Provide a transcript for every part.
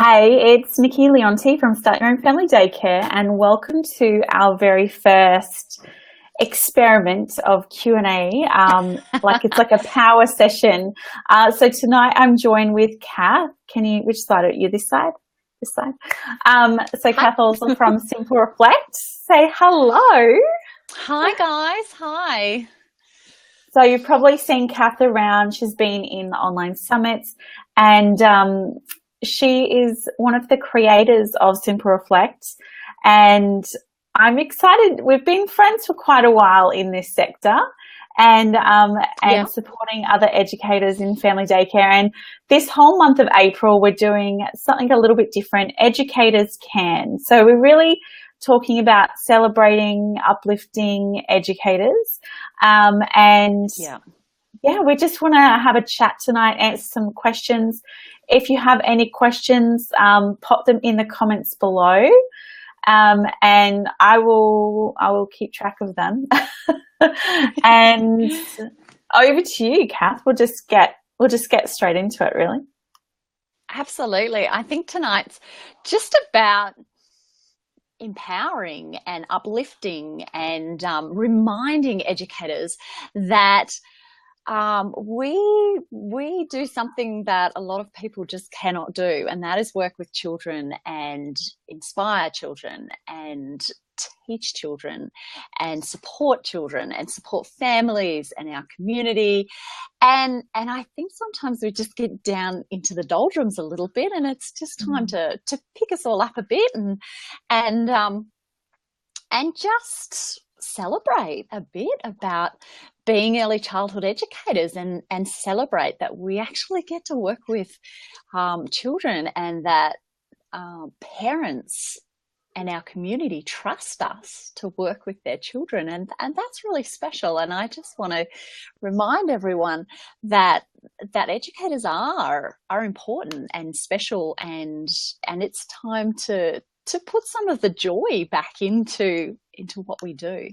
Hey, it's Nikki Leonti from Start Your Own Family Daycare, and welcome to our very first experiment of Q&A. It's like a power session. So tonight I'm joined with Kath. Which side are you? This side? This side? So Kath also from Simple Reflect. Say hello. Hi guys, hi. So you've probably seen Kath around. She's been in the online summits, and she is one of the creators of Simple Reflect, and I'm excited. We've been friends for quite a while in this sector, and supporting other educators in family daycare. And this whole month of April, we're doing something a little bit different. Educators Can. So we're really talking about celebrating, uplifting educators, we just want to have a chat tonight, answer some questions. If you have any questions, pop them in the comments below, and I will keep track of them. And over to you, Kath. We'll just get straight into it, really. Absolutely. I think tonight's just about empowering and uplifting and reminding educators that we do something that a lot of people just cannot do, and that is work with children and inspire children and teach children and support families and our community. And I think sometimes we just get down into the doldrums a little bit, and it's just time to pick us all up a bit and just celebrate a bit about being early childhood educators and celebrate that we actually get to work with children, and that parents and our community trust us to work with their children, and that's really special. And I just want to remind everyone that educators are important and special, and it's time to put some of the joy back into what we do.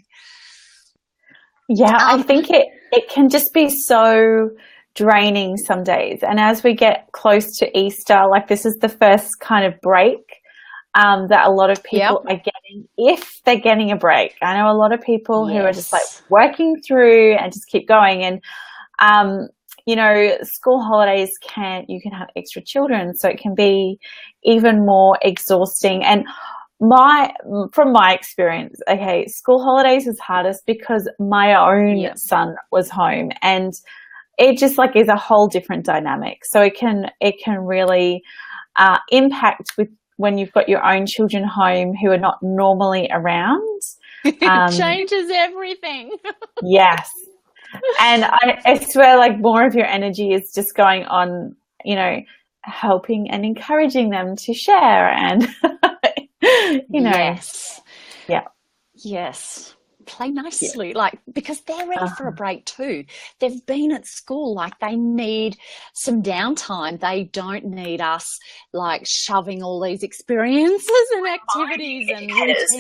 Yeah, I think it can just be so draining some days. And as we get close to Easter, like this is the first kind of break that a lot of people are getting, if they're getting a break. I know a lot of people who are just like working through and just keep going. And, school holidays you can have extra children, so it can be even more exhausting. And from my experience, school holidays is hardest because my own son was home, and it just like is a whole different dynamic. So it can really impact with when you've got your own children home who are not normally around. It changes everything. Yes. And I swear, like, more of your energy is just going on, helping and encouraging them to share and Yes. Yeah. Yes. Play nicely, because they're ready for a break too. They've been at school, they need some downtime. They don't need us shoving all these experiences and activities and routines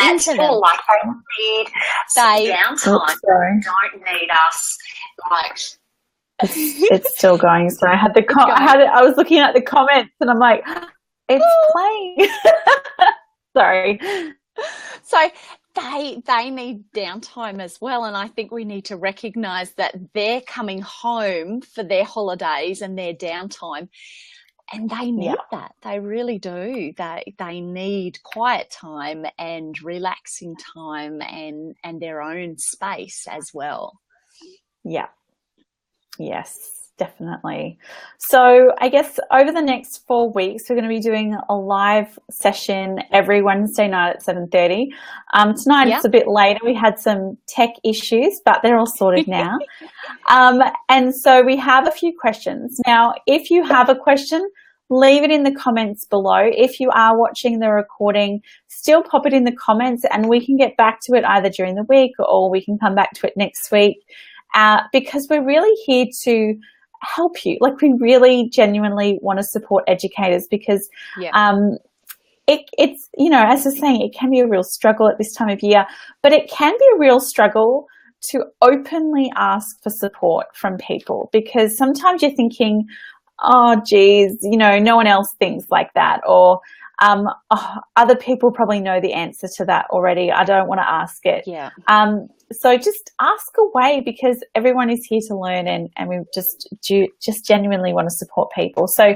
into them. They need some downtime. Don't need us It's still going. So I was looking at the comments and I'm like, it's playing. Sorry. So they need downtime as well, and I think we need to recognise that they're coming home for their holidays and their downtime, and they need that. They really do. They need quiet time and relaxing time and their own space as well. Yeah. Yes. Definitely. So I guess over the next 4 weeks, we're going to be doing a live session every Wednesday night at 7:30. Tonight it's a bit later. We had some tech issues, but they're all sorted now. And so we have a few questions. Now, if you have a question, leave it in the comments below. If you are watching the recording, still pop it in the comments and we can get back to it either during the week or we can come back to it next week, because we're really here to help you. We really genuinely want to support educators because it's, as I was saying, it can be a real struggle at this time of year, but it can be a real struggle to openly ask for support from people, because sometimes you're thinking, oh geez, no one else thinks like that, or oh, other people probably know the answer to that already, I don't want to ask it. Yeah. So just ask away, because everyone is here to learn, and we just genuinely want to support people. So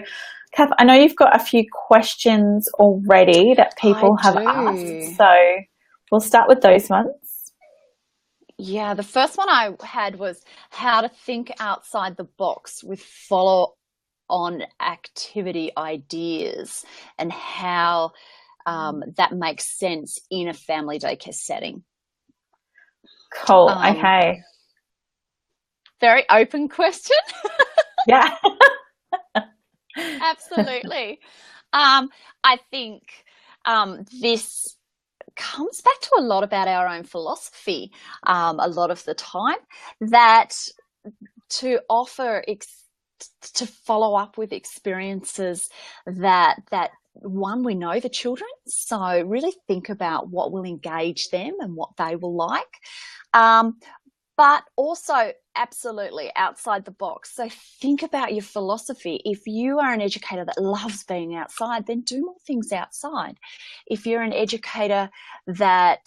Kath, I know you've got a few questions already that people have asked, so we'll start with those ones. Yeah, the first one I had was how to think outside the box with follow-on activity ideas, and how that makes sense in a family daycare setting. Cool. Okay. Very open question. Yeah. Absolutely. I think this comes back to a lot about our own philosophy a lot of the time, that to offer to follow up with experiences that one, we know the children, so really think about what will engage them and what they will like, but also absolutely outside the box. So think about your philosophy. If you are an educator that loves being outside, then do more things outside. If you're an educator that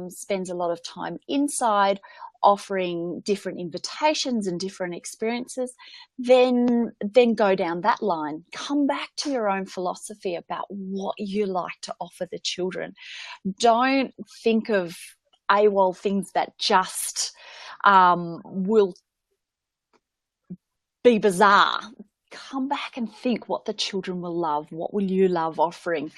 spends a lot of time inside, offering different invitations and different experiences, then go down that line. Come back to your own philosophy about what you like to offer the children. Don't think of AWOL things that just will be bizarre. Come back and think what the children will love. What will you love offering,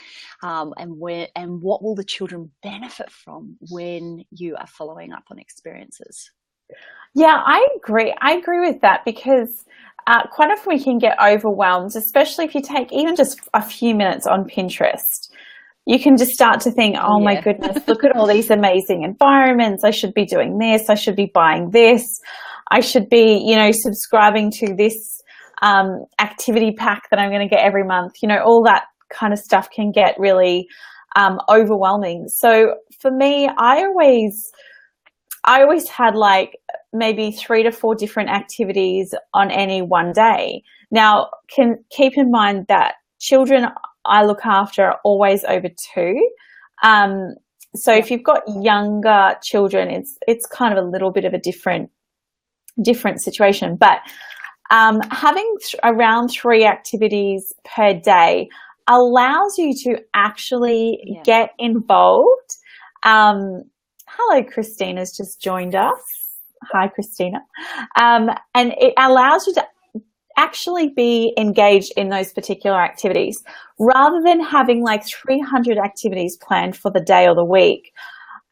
and what will the children benefit from when you are following up on experiences? Yeah, I agree. I agree with that, because quite often we can get overwhelmed, especially if you take even just a few minutes on Pinterest. You can just start to think, oh my goodness, look at all these amazing environments. I should be doing this. I should be buying this. I should be, subscribing to this activity pack that I'm going to get every month. All that kind of stuff can get really overwhelming. So for me, I always had like maybe 3 to 4 different activities on any one day. Now, keep in mind that children I look after are always over 2. So if you've got younger children, it's kind of a little bit of a different situation. But having around 3 activities per day allows you to actually get involved. Hello, Christina's just joined us. Hi, Christina. And it allows you to actually be engaged in those particular activities, rather than having like 300 activities planned for the day or the week,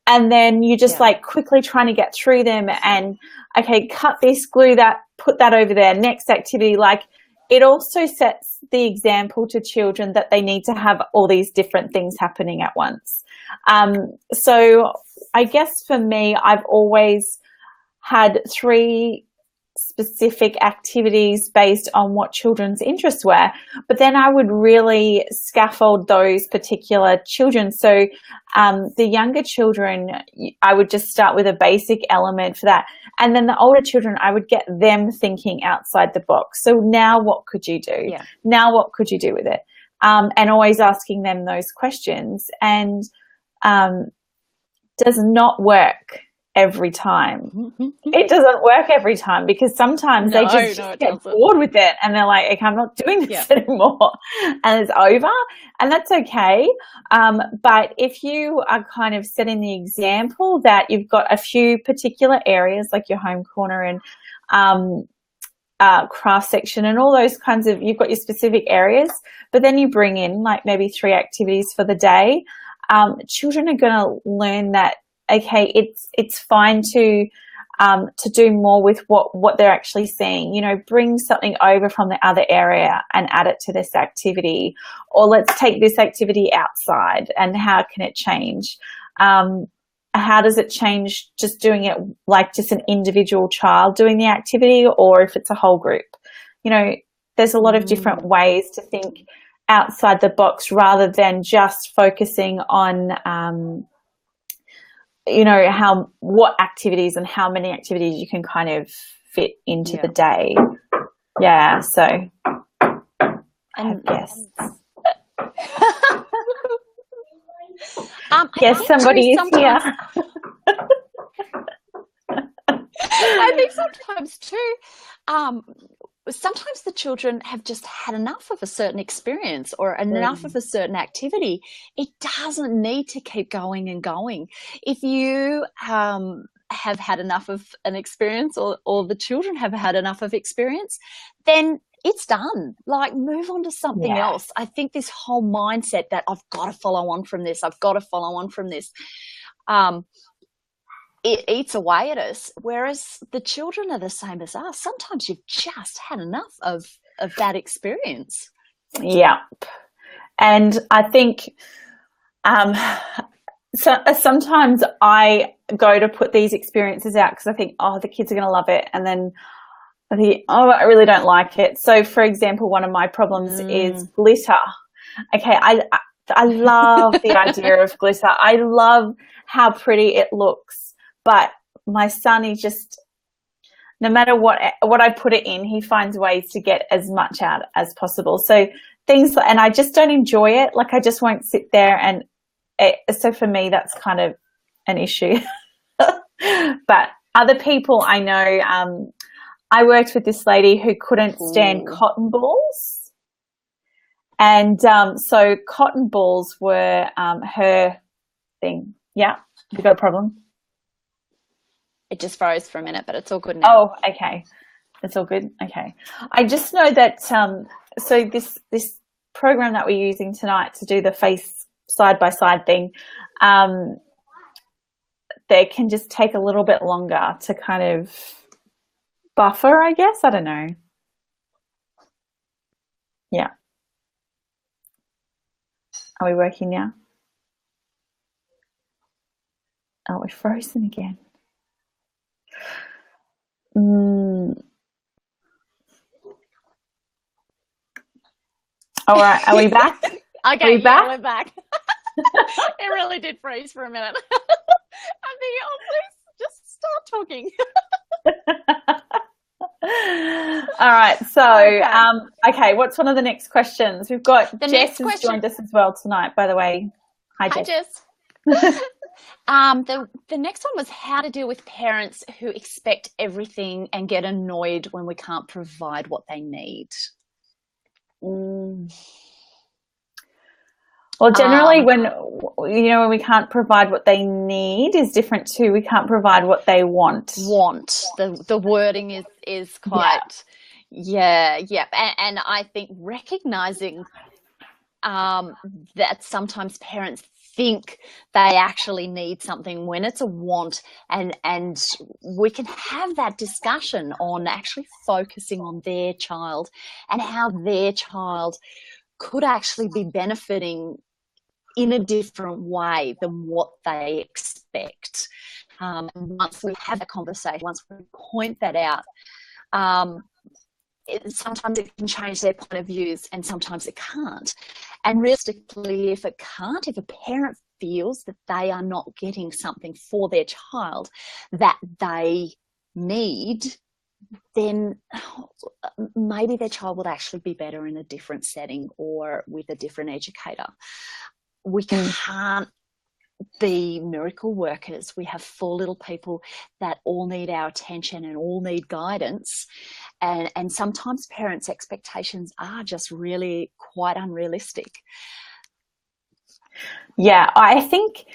and then you just like quickly trying to get through them, and okay, cut this, glue that, put that over there, next activity. Like, it also sets the example to children that they need to have all these different things happening at once. So I guess for me, I've always had 3 specific activities based on what children's interests were, but then I would really scaffold those particular children. So the younger children, I would just start with a basic element for that, and then the older children, I would get them thinking outside the box. So now what could you do? Now what could you do with it? And always asking them those questions. And does not work every time. It doesn't work every time, because sometimes they just get bored with it, and they're like, okay, I'm not doing this anymore, and it's over, and that's okay. But if you are kind of setting the example that you've got a few particular areas, like your home corner and craft section and all those kinds of, you've got your specific areas, but then you bring in like maybe 3 activities for the day, children are going to learn that, okay, it's fine to do more with what they're actually seeing. Bring something over from the other area and add it to this activity, or let's take this activity outside, and how can it change? How does it change just doing it like just an individual child doing the activity, or if it's a whole group? There's a lot of different ways to think outside the box, rather than just focusing on what activities and how many activities you can kind of fit into the day. Yeah, so And guests. Yes, somebody is here. I think sometimes too, sometimes the children have just had enough of a certain experience or enough of a certain activity. It doesn't need to keep going and going. If you have had enough of an experience, or the children have had enough of experience, then it's done. Like, move on to something else. I think this whole mindset that I've got to follow on from this, it eats away at us, whereas the children are the same as us. Sometimes you've just had enough of that experience. Yeah. And I think sometimes I go to put these experiences out because I think, oh, the kids are going to love it. And then I think, oh, I really don't like it. So, for example, one of my problems is glitter. Okay, I love the idea of glitter. I love how pretty it looks. But my son, he just, no matter what I put it in, he finds ways to get as much out as possible. So things, and I just don't enjoy it. Like, I just won't sit there, and so for me, that's kind of an issue. But other people I know, I worked with this lady who couldn't stand cotton balls. And so cotton balls were her thing. Yeah, you got a problem? It just froze for a minute, but it's all good now. Oh, okay. It's all good. Okay. I just know that so this program that we're using tonight to do the face side by side thing, they can just take a little bit longer to kind of buffer, I guess. I don't know. Yeah. Are we working now? Oh, we're frozen again. All right, are we back? Okay, we're back. It really did freeze for a minute. I'm thinking, oh, please just start talking. All right, so okay, what's one of the next questions? We've got Jess has joined us as well tonight, by the way. Hi, Jess. The next one was how to deal with parents who expect everything and get annoyed when we can't provide what they need. Well, generally when we can't provide what they need is different to we can't provide what they want. The wording is quite and I think recognizing that sometimes parents think they actually need something when it's a want, and we can have that discussion on actually focusing on their child and how their child could actually be benefiting in a different way than what they expect. Once we have a conversation, once we point that out, sometimes it can change their point of views and sometimes it can't. And realistically, if it can't, if a parent feels that they are not getting something for their child that they need, then maybe their child would actually be better in a different setting or with a different educator. We can't be miracle workers. We have 4 little people that all need our attention and all need guidance. And sometimes parents' expectations are just really quite unrealistic. Yeah, I think,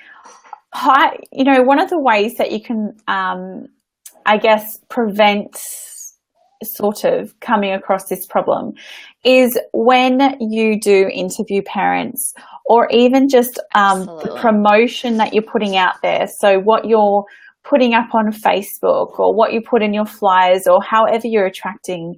one of the ways that you can, I guess, prevent sort of coming across this problem is when you do interview parents, or even just the promotion that you're putting out there. So what you're putting up on Facebook, or what you put in your flyers, or however you're attracting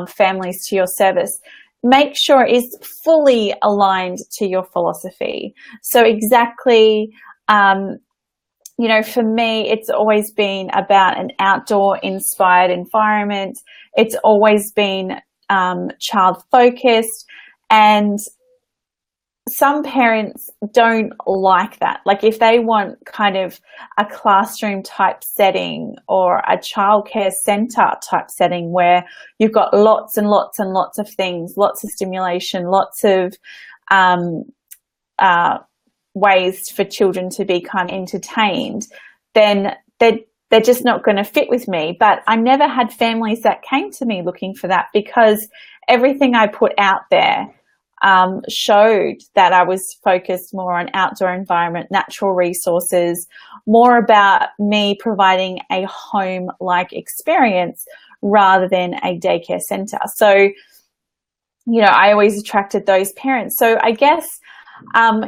families to your service, make sure it is fully aligned to your philosophy. So exactly, for me, it's always been about an outdoor inspired environment. It's always been child focused, and some parents don't like that. Like if they want kind of a classroom type setting or a childcare centre type setting where you've got lots and lots and lots of things, lots of stimulation, lots of ways for children to be kind of entertained, then they're just not going to fit with me. But I never had families that came to me looking for that, because everything I put out there showed that I was focused more on outdoor environment, natural resources, more about me providing a home-like experience rather than a daycare centre. So, you know, I always attracted those parents. So I guess,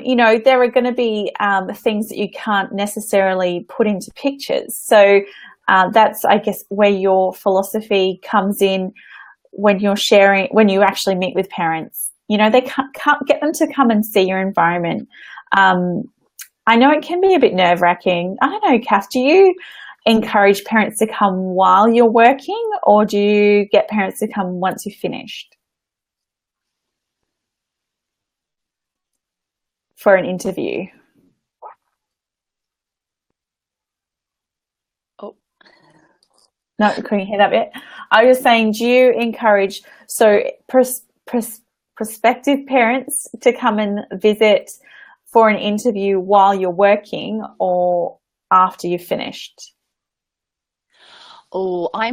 you know, there are going to be things that you can't necessarily put into pictures. So that's, I guess, where your philosophy comes in when you're sharing, when you actually meet with parents. You know, they can't get them to come and see your environment. I know it can be a bit nerve-wracking. I don't know, Kath, do you encourage parents to come while you're working, or do you get parents to come once you've finished for an interview? Oh. No, couldn't hear that bit. I was saying, do you encourage prospective parents to come and visit for an interview while you're working or after you've finished? Oh, I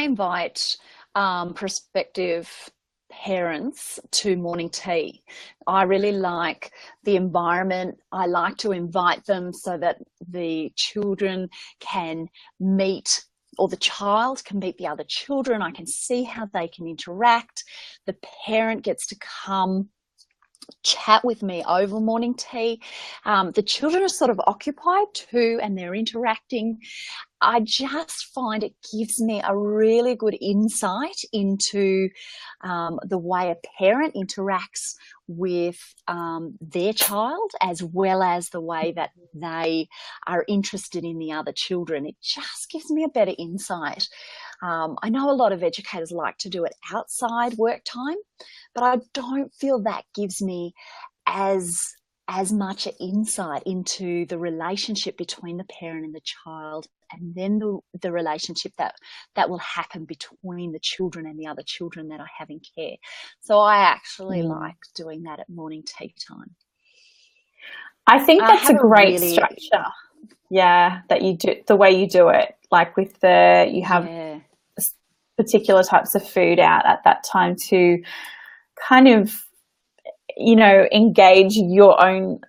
invite prospective parents to morning tea. I really like the environment. I like to invite them so that the children can meet, or the child can meet the other children. I can see how they can interact. The parent gets to come chat with me over morning tea. The children are sort of occupied too, and they're interacting. I just find it gives me a really good insight into the way a parent interacts with their child, as well as the way that they are interested in the other children. It just gives me a better insight. I know a lot of educators like to do it outside work time, but I don't feel that gives me as much insight into the relationship between the parent and the child, and then the relationship that will happen between the children and the other children that I have in care. So I actually like doing that at morning tea time. I think that's a great structure. Yeah, that you do, the way you do it, like with you have particular types of food out at that time to kind of, you know, engage your own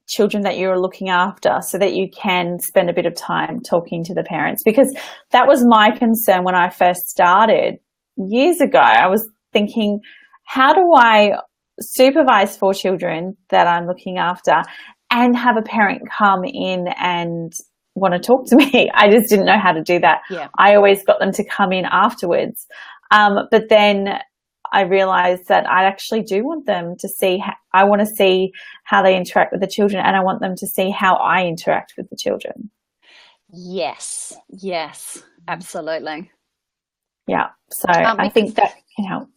children that you're looking after, so that you can spend a bit of time talking to the parents. Because that was my concern when I first started years ago. I was thinking, how do I supervise 4 children that I'm looking after and have a parent come in and want to talk to me? I just didn't know how to do that. Yeah. I always got them to come in afterwards. But then I realized that I actually do want them to see, I want to see how they interact with the children, and I want them to see how I interact with the children. Yes, absolutely. Yeah, so I think that can help.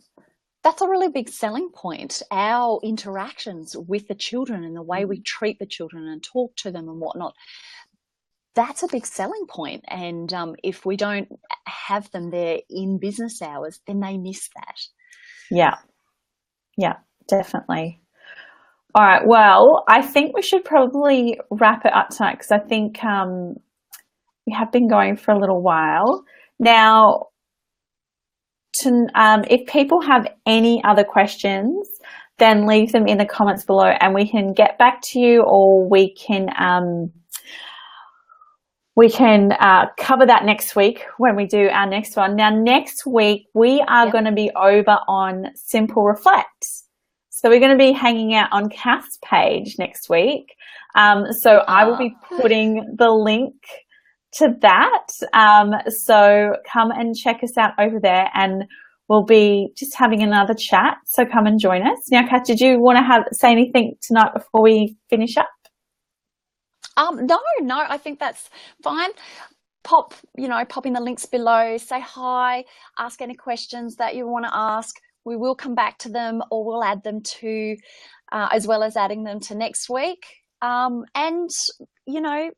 That's a really big selling point, our interactions with the children and the way we treat the children and talk to them and whatnot. That's a big selling point. And if we don't have them there in business hours, then they miss that. Yeah, definitely. All right, well, I think we should probably wrap it up tonight, because I think we have been going for a little while. Now, if people have any other questions, then leave them in the comments below and we can get back to you, or we can cover that next week when we do our next one. Now, next week, we are going to be over on Simple Reflect. So we're going to be hanging out on Kath's page next week. So I will be putting the link to that. So come and check us out over there, and we'll be just having another chat. So come and join us. Now, Kath, did you want to say anything tonight before we finish up? No, I think that's fine. Pop in the links below, say hi, ask any questions that you want to ask. we will come back to them, or we'll add them to, as well as adding them to next week. And, you know,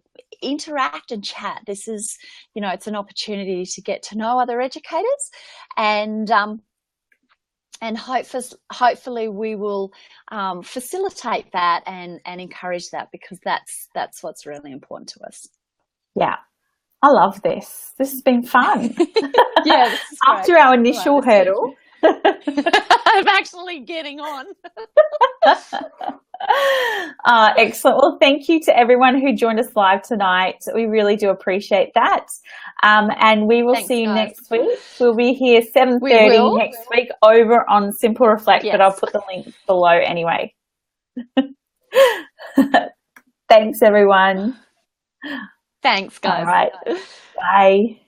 interact and chat. This is, you know, it's an opportunity to get to know other educators, and hopefully we will facilitate that and encourage that, because that's what's really important to us. Yeah, I love this. This has been fun. Yeah, this is after our initial hurdle. I'm actually getting on. Excellent. Well, thank you to everyone who joined us live tonight. We really do appreciate that. And we will see you next week. We'll be here 7:30 next week over on Simple Reflect, but I'll put the link below anyway. Thanks, everyone. Thanks, guys. All right. Bye.